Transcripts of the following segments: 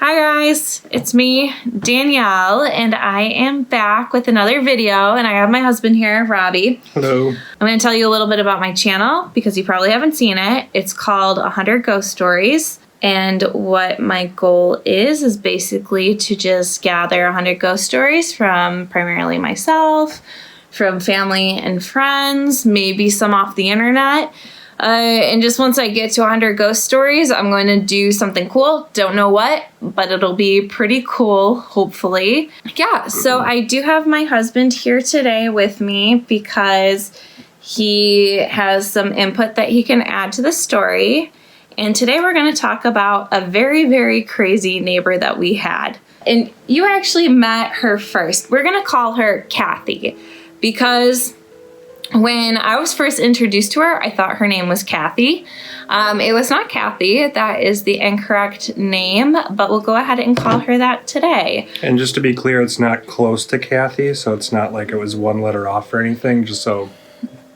Hi guys, it's me, Danielle, and I am back with another video, and I have my husband here, Robbie. Hello. I'm going to tell you a little bit about my channel because you probably haven't seen it. It's called 100 Ghost Stories, and what my goal is basically to just gather 100 ghost stories from primarily myself, from family and friends, maybe some off the internet. And just once I get to 100 ghost stories, I'm going to do something cool. Don't know what, but it'll be pretty cool, hopefully. Yeah, so I do have my husband here today with me because he has some input that he can add to the story. And today we're going to talk about a very, very crazy neighbor that we had. And you actually met her first. We're going to call her Kathy because when I was first introduced to her, I thought her name was Kathy. It was not Kathy. That is the incorrect name, but we'll go ahead and call her that today. And just to be clear, it's not close to Kathy, so it's not like it was one letter off or anything, just so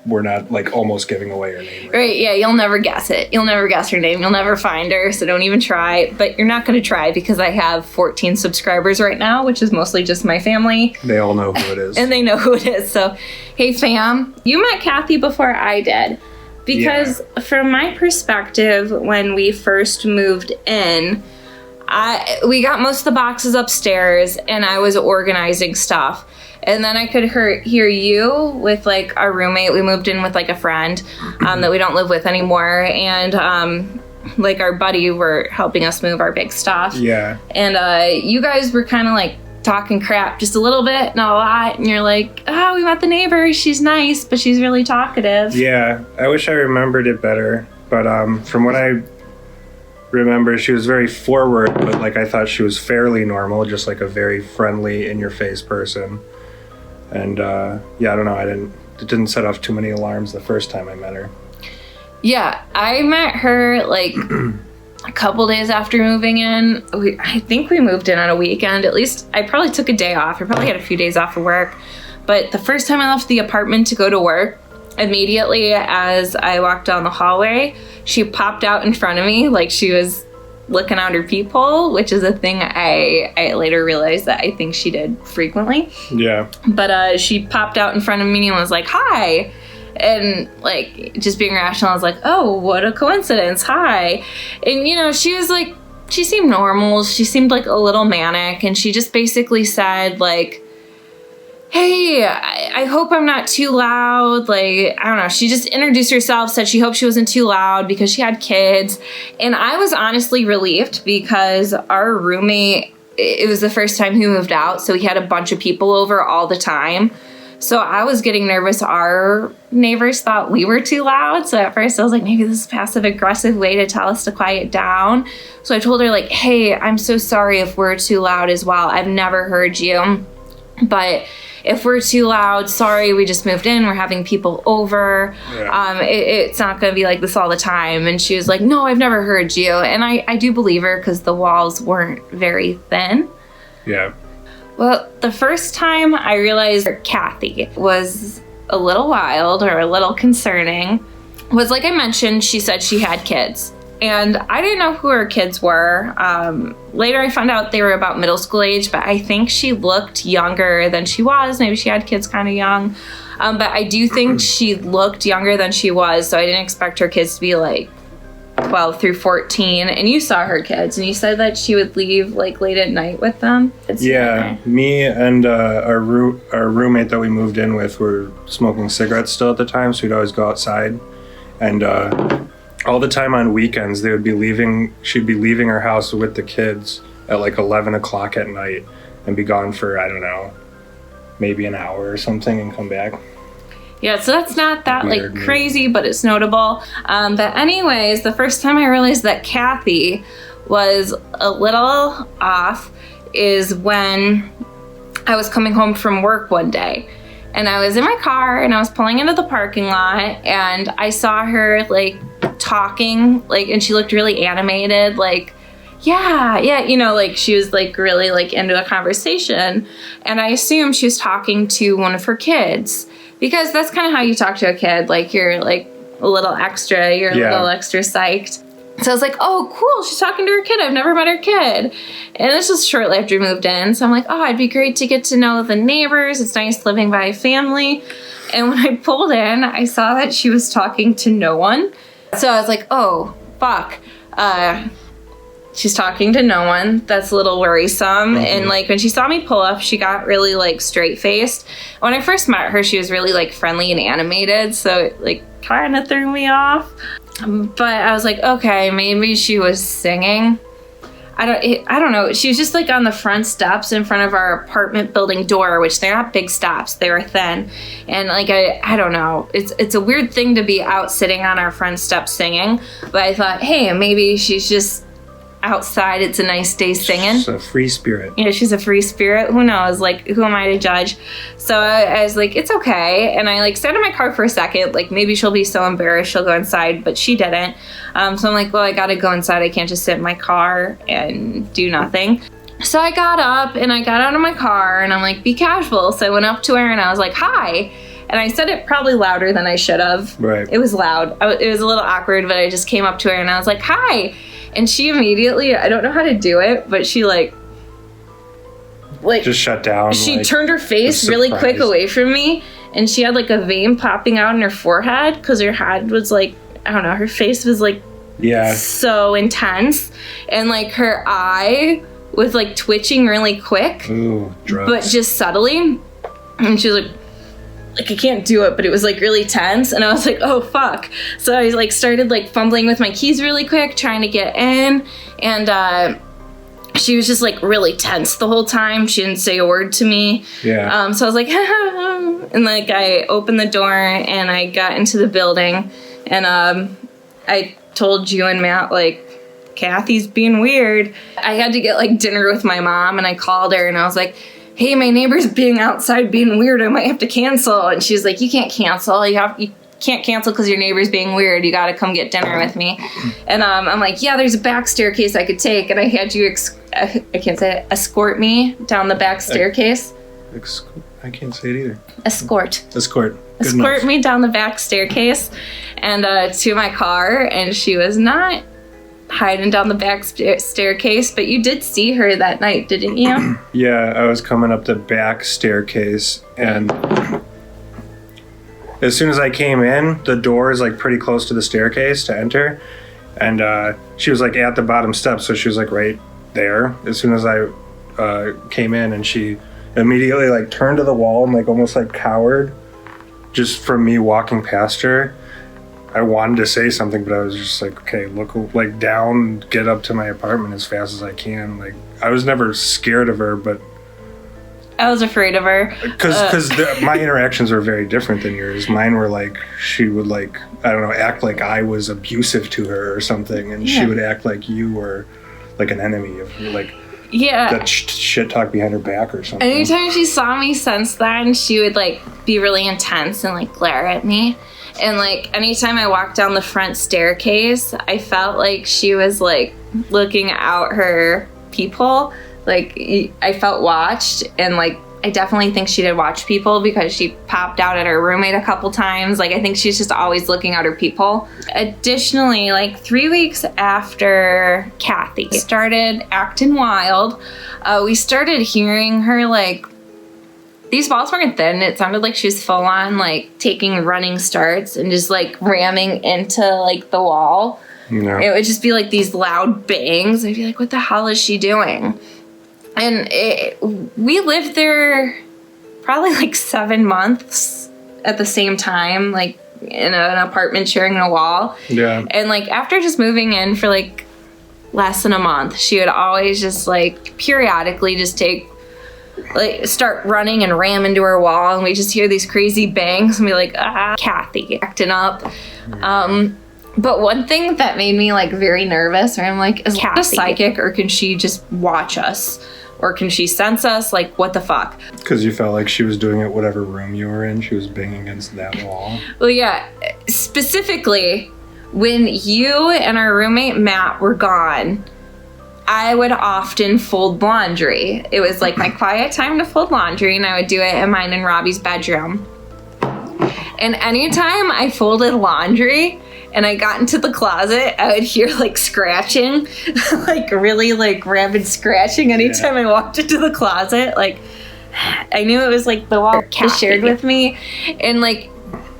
we're not like almost giving away her name. Right, yeah, you'll never guess it. You'll never guess her name. You'll never find her, so don't even try. But you're not going to try because I have 14 subscribers right now, which is mostly just my family. They all know who it is. And they know who it is. So, hey fam, you met Kathy before I did. Because from my perspective, when we first moved in, we got most of the boxes upstairs and I was organizing stuff. And then I could hear you with like our roommate. We moved in with like a friend that we don't live with anymore. And like our buddy were helping us move our big stuff. Yeah. And you guys were kind of like talking crap just a little bit, not a lot. And you're like, oh, we met the neighbor. She's nice, but she's really talkative. Yeah. I wish I remembered it better. But from what I remember, she was very forward, but like I thought she was fairly normal, just like a very friendly, in-your-face person. And yeah, I don't know. It didn't set off too many alarms the first time I met her. Yeah, I met her like a couple days after moving in. I think we moved in on a weekend. At least I probably took a day off. I probably had a few days off of work. But the first time I left the apartment to go to work, immediately as I walked down the hallway, she popped out in front of me like she was looking out her peephole, which is a thing I later realized that I think she did frequently. Yeah. But she popped out in front of me and was like, hi. And like just being rational, I was like, oh, what a coincidence. Hi. And you know, she was like, she seemed normal. She seemed like a little manic. And she just basically said like, hey, I hope I'm not too loud. Like, I don't know. She just introduced herself, said she hoped she wasn't too loud because she had kids. And I was honestly relieved because our roommate, it was the first time he moved out. So he had a bunch of people over all the time. So I was getting nervous. Our neighbors thought we were too loud. So at first I was like, maybe this is a passive aggressive way to tell us to quiet down. So I told her like, hey, I'm so sorry if we're too loud as well. I've never heard you. But if we're too loud, sorry, we just moved in. We're having people over. Yeah. It's not going to be like this all the time. And she was like, no, I've never heard you. And I do believe her because the walls weren't very thin. Yeah. Well, the first time I realized Kathy was a little wild or a little concerning was, like I mentioned, she said she had kids. And I didn't know who her kids were. Later I found out they were about middle school age, but I think she looked younger than she was. Maybe she had kids kind of young. But I do think she looked younger than she was, so I didn't expect her kids to be like 12 through 14. And you saw her kids, and you said that she would leave like late at night with them. Yeah, me and our roommate that we moved in with were smoking cigarettes still at the time, so we'd always go outside. And all the time on weekends, she'd be leaving her house with the kids at like 11 o'clock at night and be gone for, I don't know, maybe an hour or something and come back. Yeah, so that's not that like crazy, but it's notable. But anyways, the first time I realized that Kathy was a little off is when I was coming home from work one day. And I was in my car and I was pulling into the parking lot and I saw her like talking, like, and she looked really animated, like, yeah, you know, like she was like really like into a conversation. And I assumed she was talking to one of her kids because that's kind of how you talk to a kid. Like you're like a little extra, you're a little extra psyched. So I was like, oh, cool, she's talking to her kid. I've never met her kid. And this was shortly after we moved in. So I'm like, oh, it'd be great to get to know the neighbors. It's nice living by a family. And when I pulled in, I saw that she was talking to no one. So I was like, oh, fuck. She's talking to no one. That's a little worrisome. And like when she saw me pull up, she got really like straight faced. When I first met her, she was really like friendly and animated. So it like kind of threw me off. But I was like, okay, maybe she was singing. I don't know. She was just like on the front steps in front of our apartment building door, which they're not big steps. They were thin. And like, I don't know. It's a weird thing to be out sitting on our front steps singing. But I thought, hey, maybe she's just outside. It's a nice day singing. She's a free spirit. Yeah, she's a free spirit. Who knows? Like, who am I to judge? So I was like, it's okay. And I like sat in my car for a second. Like, maybe she'll be so embarrassed she'll go inside, but she didn't. So I'm like, well, I gotta go inside. I can't just sit in my car and do nothing. So I got up and I got out of my car and I'm like, be casual. So I went up to her and I was like, hi. And I said it probably louder than I should have. Right. It was loud. It was a little awkward, but I just came up to her and I was like, hi. And she immediately, I don't know how to do it, but she like just shut down. She like, turned her face really quick away from me, and she had like a vein popping out in her forehead because her head was like, I don't know, her face was like so intense, and like her eye was like twitching really quick. Ooh, drugs. But just subtly. And she was like I can't do it, but it was like really tense, and I was like, oh fuck. So I like started like fumbling with my keys really quick, trying to get in, and she was just like really tense the whole time. She didn't say a word to me. Yeah. So I was like, and like I opened the door and I got into the building, and I told you and Matt like, Kathy's being weird. I had to get like dinner with my mom, and I called her and I was like, hey, my neighbor's being outside being weird. I might have to cancel. And she's like, you can't cancel. You can't cancel because your neighbor's being weird. You got to come get dinner with me. And I'm like, yeah, there's a back staircase I could take. And I had you, I can't say it, escort me down the back staircase. I can't say it either. Escort. Good Escort enough. me down the back staircase and to my car. And she was not hiding down the back staircase, but you did see her that night, didn't you? Yeah, I was coming up the back staircase, and as soon as I came in, the door is like pretty close to the staircase to enter, and she was like at the bottom step, so she was like right there as soon as I came in, and she immediately like turned to the wall and like almost like cowered just from me walking past her. I wanted to say something, but I was just like, okay, look, like down, get up to my apartment as fast as I can. Like, I was never scared of her, but I was afraid of her. Because my interactions were very different than yours. Mine were like, she would like, I don't know, act like I was abusive to her or something, and she would act like you were like an enemy of her, like that shit talk behind her back or something. Anytime she saw me since then, she would like be really intense and like glare at me. And like anytime I walked down the front staircase, I felt like she was like looking out her people. Like I felt watched, and like I definitely think she did watch people because she popped out at her roommate a couple times. Like I think she's just always looking at her people. Additionally, like 3 weeks after Kathy started acting wild, we started hearing her like, these balls weren't thin. It sounded like she was full on like taking running starts and just like ramming into like the wall. No. It would just be like these loud bangs. I'd be like, what the hell is she doing? And we lived there probably like 7 months at the same time, like in an apartment sharing a wall. Yeah. And like after just moving in for like less than a month, she would always just like periodically just start running and ram into her wall, and we just hear these crazy bangs and be like, Kathy acting up. But one thing that made me like very nervous, where I'm like, is Kathy a psychic, or can she just watch us, or can she sense us? Like, what the fuck? Because you felt like she was doing it whatever room you were in, she was banging against that wall. Well, yeah, specifically when you and our roommate Matt were gone, I would often fold laundry. It was like my quiet time to fold laundry, and I would do it in mine and Robbie's bedroom. And anytime I folded laundry and I got into the closet, I would hear like scratching, like really like rabid scratching anytime I walked into the closet. Like I knew it was like the wall Kat shared with me. And like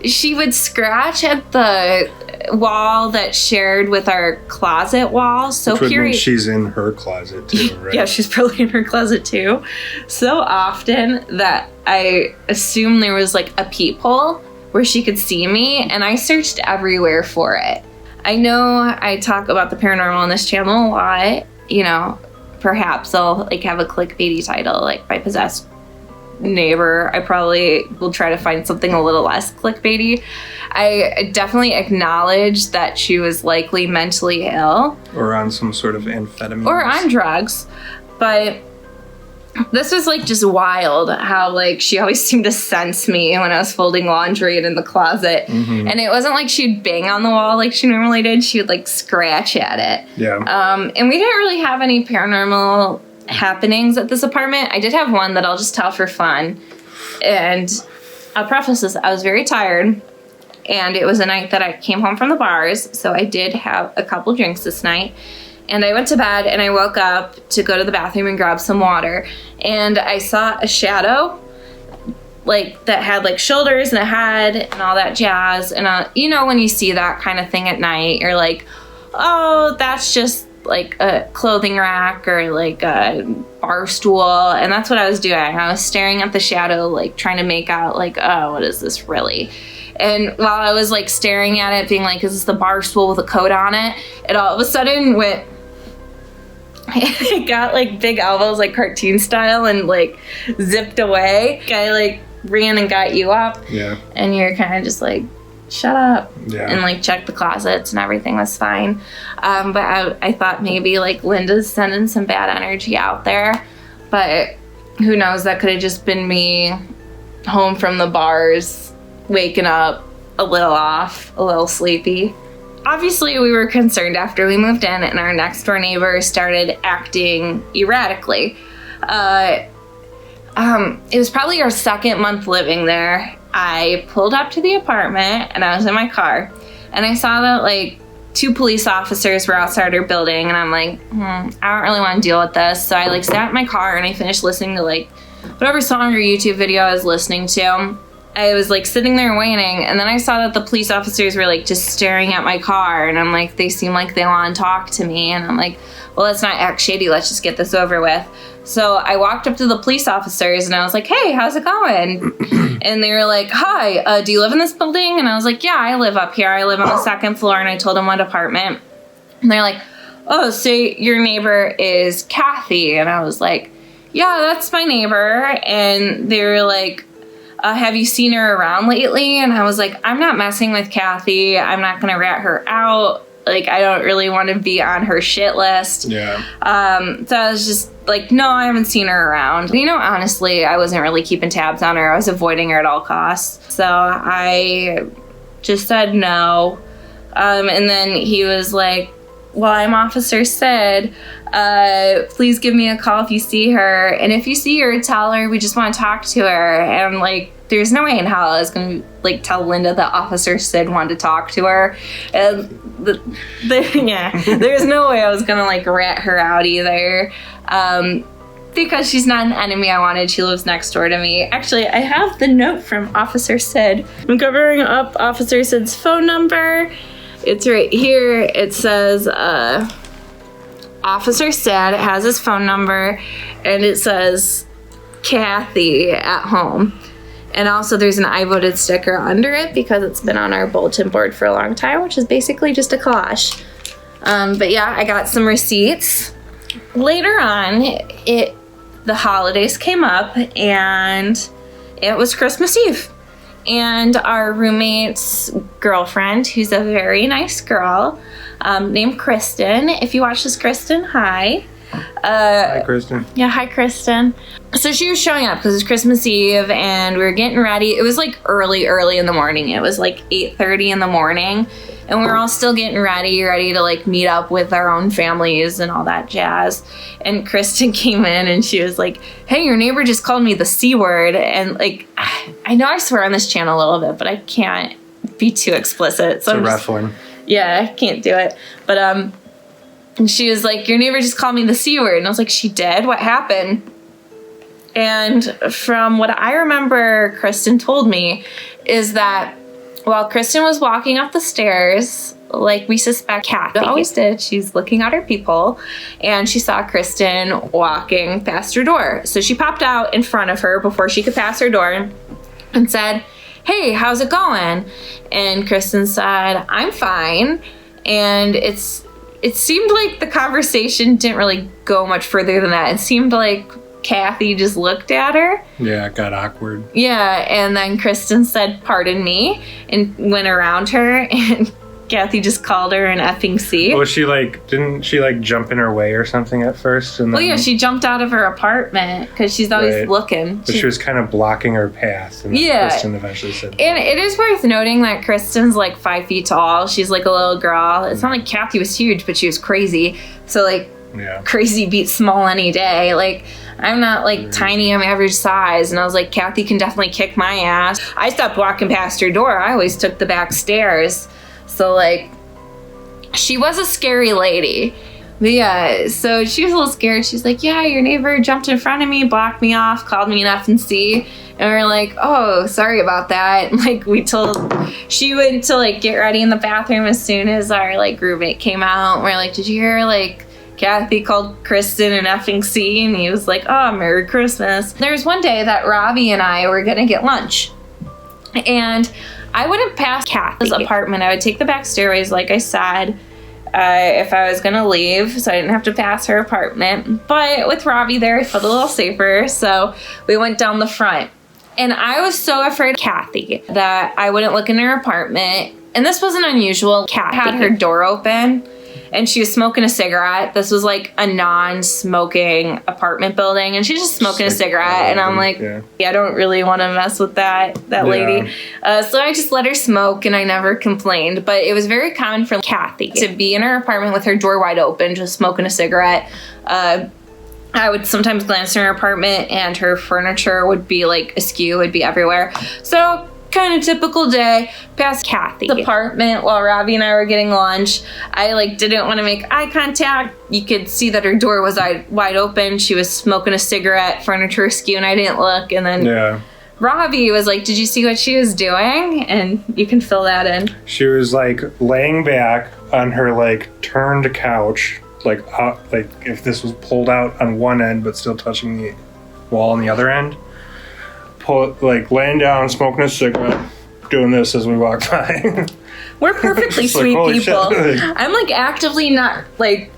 she would scratch at the wall that shared with our closet wall. So which would mean she's in her closet too, right? Yeah, she's probably in her closet too. So often that I assumed there was like a peephole where she could see me, and I searched everywhere for it. I know I talk about the paranormal on this channel a lot. You know, perhaps I'll like have a clickbaity title like My Possessed Neighbor. I probably will try to find something a little less clickbaity. I definitely acknowledge that she was likely mentally ill. Or on some sort of amphetamine. Or on drugs. But this was like just wild how like she always seemed to sense me when I was folding laundry and in the closet. Mm-hmm. And it wasn't like she'd bang on the wall like she normally did. She would like scratch at it. Yeah. And we didn't really have any paranormal happenings at this apartment. I did have one that I'll just tell for fun. And I'll preface this, I was very tired. And it was a night that I came home from the bars. So I did have a couple drinks this night. And I went to bed and I woke up to go to the bathroom and grab some water. And I saw a shadow like that had like shoulders and a head and all that jazz. And you know, when you see that kind of thing at night, you're like, oh, that's just like a clothing rack or like a bar stool. And that's what I was doing. I was staring at the shadow, like trying to make out like, oh, what is this really? And while I was like staring at it, being like, is this the bar stool with a coat on it? It all of a sudden went, it got like big elbows, like cartoon style, and like zipped away. I like ran and got you up. Yeah. And you're kind of just like, shut up. Yeah. And like checked the closets and everything was fine. But I thought maybe like Linda's sending some bad energy out there. But who knows, that could have just been me home from the bars, waking up a little off, a little sleepy. Obviously, we were concerned after we moved in and our next door neighbor started acting erratically. It was probably our second month living there. I pulled up to the apartment and I was in my car and I saw that like 2 police officers were outside our building, and I'm like, I don't really want to deal with this. So I like sat in my car and I finished listening to like whatever song or YouTube video I was listening to. I was like sitting there waiting, and then I saw that the police officers were like just staring at my car, and I'm like, they seem like they want to talk to me, and I'm like, well, let's not act shady, let's just get this over with. So I walked up to the police officers and I was like, hey, how's it going? And they were like, hi, do you live in this building? And I was like, yeah, I live up here. I live on the 2nd floor. And I told them what apartment. And they're like, oh, so your neighbor is Kathy. And I was like, yeah, that's my neighbor. And they were like, have you seen her around lately? And I was like, I'm not messing with Kathy. I'm not going to rat her out. Like, I don't really want to be on her shit list. Yeah. So I was just like, no, I haven't seen her around. You know, honestly, I wasn't really keeping tabs on her. I was avoiding her at all costs. So I just said no. And then he was like, well, I'm Officer Sid. Please give me a call if you see her. And if you see her, tell her we just want to talk to her. And I'm like, there's no way in hell I was going to like tell Linda that Officer Sid wanted to talk to her. And there's no way I was going to like rat her out either. Because she's not an enemy I wanted. She lives next door to me. Actually, I have the note from Officer Sid. I'm covering up Officer Sid's phone number. It's right here. It says, Officer Sid has his phone number, and it says Kathy at home. And also there's an I voted sticker under it because it's been on our bulletin board for a long time, which is basically just a collage. But yeah, I got some receipts. Later on, the holidays came up, and it was Christmas Eve. And our roommate's girlfriend, who's a very nice girl, named Kristen. If you watch this, Kristen, hi. Hi, Kristen. Yeah, hi, Kristen. So she was showing up because it was Christmas Eve, and we were getting ready. It was like early in the morning. It was like 8:30 in the morning, and we were all still getting ready to like meet up with our own families and all that jazz. And Kristen came in, and she was like, hey, your neighbor just called me the C word. And like, I know I swear on this channel a little bit, but I can't be too explicit. So it's a rough one. Yeah, I can't do it. But and she was like, your neighbor just called me the C word. And I was like, she did? What happened? And from what I remember Kristen told me is that while Kristen was walking up the stairs, like we suspect Kathy always did, she's looking out her peephole and she saw Kristen walking past her door. So she popped out in front of her before she could pass her door and said, hey, how's it going? And Kristen said, I'm fine. And it seemed like the conversation didn't really go much further than that. It seemed like Kathy just looked at her. Yeah, it got awkward. Yeah, and then Kristen said, pardon me, and went around her, and Kathy just called her an effing C. Well, didn't she jump in her way or something at first? And then, well, yeah, she jumped out of her apartment because she's always looking. But she was kind of blocking her path. And yeah. Kristen eventually said that. And it is worth noting that Kristen's like 5 feet tall. She's like a little girl. It's not like Kathy was huge, but she was crazy. So like, yeah. Crazy beats small any day. Like, I'm not like tiny, I'm average size. And I was like, Kathy can definitely kick my ass. I stopped walking past her door. I always took the back stairs. So like, she was a scary lady. But yeah, so she was a little scared. She's like, yeah, your neighbor jumped in front of me, blocked me off, called me an F and C. And we are like, oh, sorry about that. And, like, she went to like get ready in the bathroom as soon as our like roommate came out. And we're like, did you hear like Kathy called Kristen an effing C? And he was like, oh, Merry Christmas. There's one day that Robbie and I were gonna get lunch. And I wouldn't pass Kathy's apartment. I would take the back stairways, like I said, if I was gonna leave, so I didn't have to pass her apartment. But with Robbie there, I felt a little safer, so we went down the front. And I was so afraid of Kathy that I wouldn't look in her apartment. And this wasn't unusual. Kathy had her door open and she was smoking a cigarette. This was like a non-smoking apartment building, and she's just smoking a cigarette. And I'm like, yeah, I don't really want to mess with that lady. So I just let her smoke, and I never complained. But it was very common for Kathy to be in her apartment with her door wide open, just smoking a cigarette. I would sometimes glance in her apartment, and her furniture would be like askew, would be everywhere. So kind of typical day past Kathy's apartment while Robbie and I were getting lunch. I like didn't want to make eye contact. You could see that her door was wide open. She was smoking a cigarette, furniture askew, and I didn't look. And then Robbie was like, did you see what she was doing? And you can fill that in. She was like laying back on her like turned couch, like if this was pulled out on one end but still touching the wall on the other end. Like laying down, smoking a cigarette, doing this as we walk by. We're perfectly sweet people. I'm like actively not like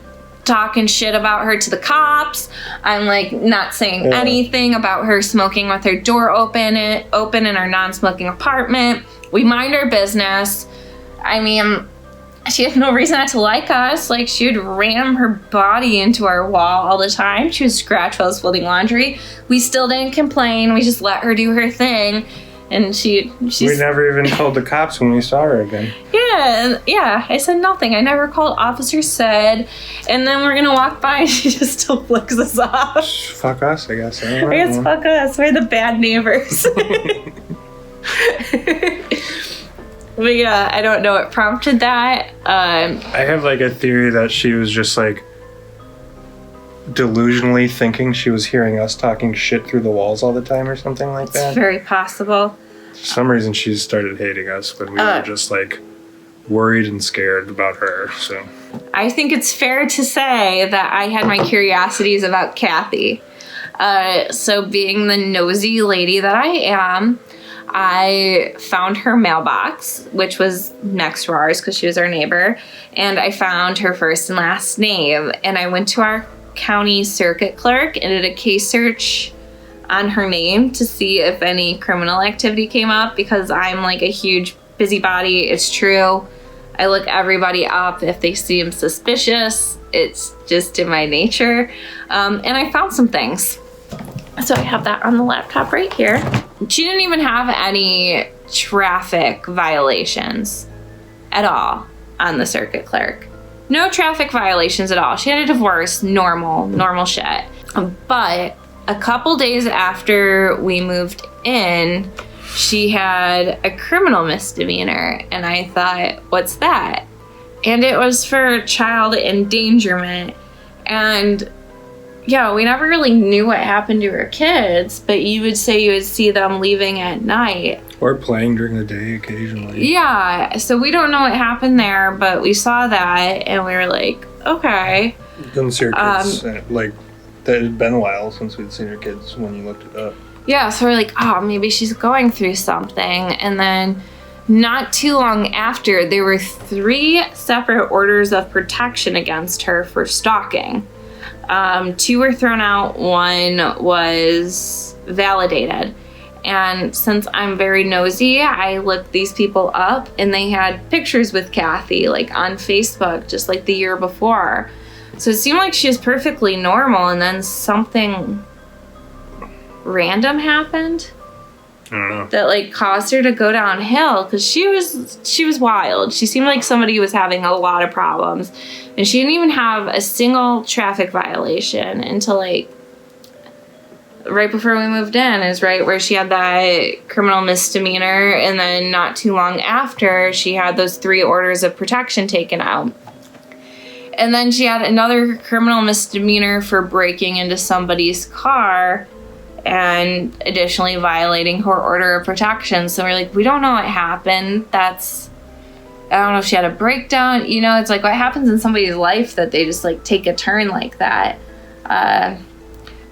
talking shit about her to the cops. I'm like not saying anything about her smoking with her door open in her non-smoking apartment. We mind our business. I mean, she had no reason not to like us. Like, she would ram her body into our wall all the time. She would scratch while I was folding laundry. We still didn't complain. We just let her do her thing. And she's... We never even told the cops when we saw her again. Yeah. I said nothing. I never called. Officer said. And then we're going to walk by and she just still flicks us off. Fuck us, I guess. I guess fuck us. We're the bad neighbors. But yeah, I don't know what prompted that. I have like a theory that she was just like delusionally thinking she was hearing us talking shit through the walls all the time or something like that. It's very possible. For some reason she started hating us when we were just like worried and scared about her. So I think it's fair to say that I had my curiosities about Kathy. So being the nosy lady that I am, I found her mailbox, which was next to ours because she was our neighbor, and I found her first and last name, and I went to our county circuit clerk and did a case search on her name to see if any criminal activity came up, because I'm like a huge busybody. It's true. I look everybody up if they seem suspicious. It's just in my nature. And I found some things. So I have that on the laptop right here. She didn't even have any traffic violations at all on the circuit clerk. No traffic violations at all. She had a divorce, normal shit. But a couple days after we moved in, she had a criminal misdemeanor. And I thought, what's that? And it was for child endangerment. And yeah, we never really knew what happened to her kids, but you would say you would see them leaving at night. Or playing during the day occasionally. Yeah, so we don't know what happened there, but we saw that and we were like, okay. You couldn't see her kids, like, it had been a while since we'd seen her kids when you looked it up. Yeah, so we're like, oh, maybe she's going through something. And then not too long after, there were 3 separate orders of protection against her for stalking. 2 were thrown out, 1 was validated. And since I'm very nosy, I looked these people up and they had pictures with Kathy, like on Facebook, just like the year before. So it seemed like she was perfectly normal, and then something random happened that like caused her to go downhill, because she was wild. She seemed like somebody was having a lot of problems, and she didn't even have a single traffic violation until like right before we moved in, is right where she had that criminal misdemeanor, and then not too long after she had those 3 orders of protection taken out. And then she had another criminal misdemeanor for breaking into somebody's car and additionally violating her order of protection. So we're like, we don't know what happened. I don't know if she had a breakdown. You know, it's like what happens in somebody's life that they just like take a turn like that. But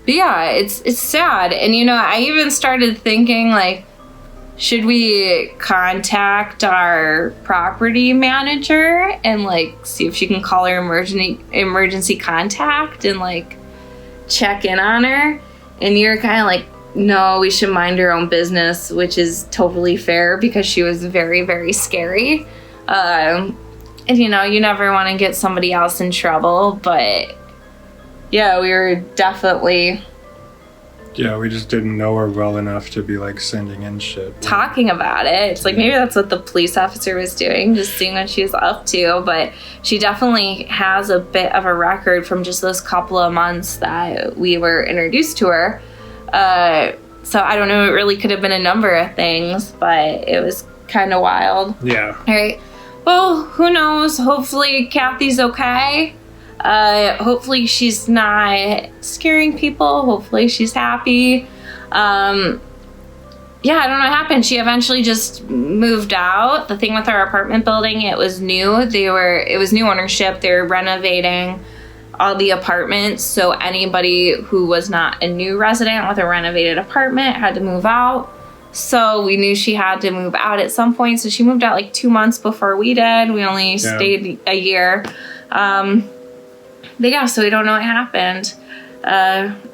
yeah, it's sad. And you know, I even started thinking like, should we contact our property manager and like see if she can call her emergency contact and like check in on her? And you're kind of like, no, we should mind our own business, which is totally fair because she was very, very scary. And you know, you never want to get somebody else in trouble, but yeah, we were definitely... Yeah, we just didn't know her well enough to be like sending in shit. Talking about it. It's like maybe that's what the police officer was doing, just seeing what she was up to. But she definitely has a bit of a record from just those couple of months that we were introduced to her. So I don't know, it really could have been a number of things, but it was kind of wild. Yeah. All right. Well, who knows? Hopefully Kathy's okay. Hopefully she's not scaring people. Hopefully she's happy. Yeah, I don't know what happened. She eventually just moved out. The thing with our apartment building, it was new. It was new ownership. They were renovating all the apartments. So anybody who was not a new resident with a renovated apartment had to move out. So we knew she had to move out at some point. So she moved out like 2 months before we did. We only stayed a year. But yeah, so we don't know what happened.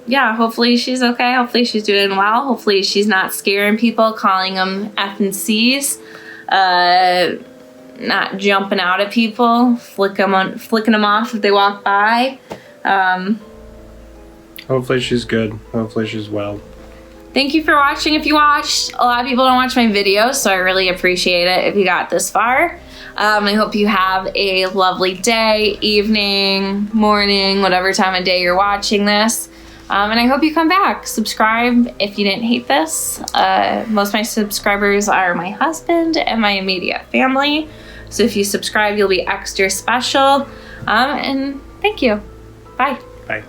Yeah, hopefully she's okay. Hopefully she's doing well. Hopefully she's not scaring people, calling them F and C's, not jumping out at people, flicking them off if they walk by. Hopefully she's good. Hopefully she's well. Thank you for watching. If you watched, a lot of people don't watch my videos, so I really appreciate it if you got this far. I hope you have a lovely day, evening, morning, whatever time of day you're watching this. And I hope you come back. Subscribe if you didn't hate this. Most of my subscribers are my husband and my immediate family. So if you subscribe, you'll be extra special. And thank you. Bye. Bye.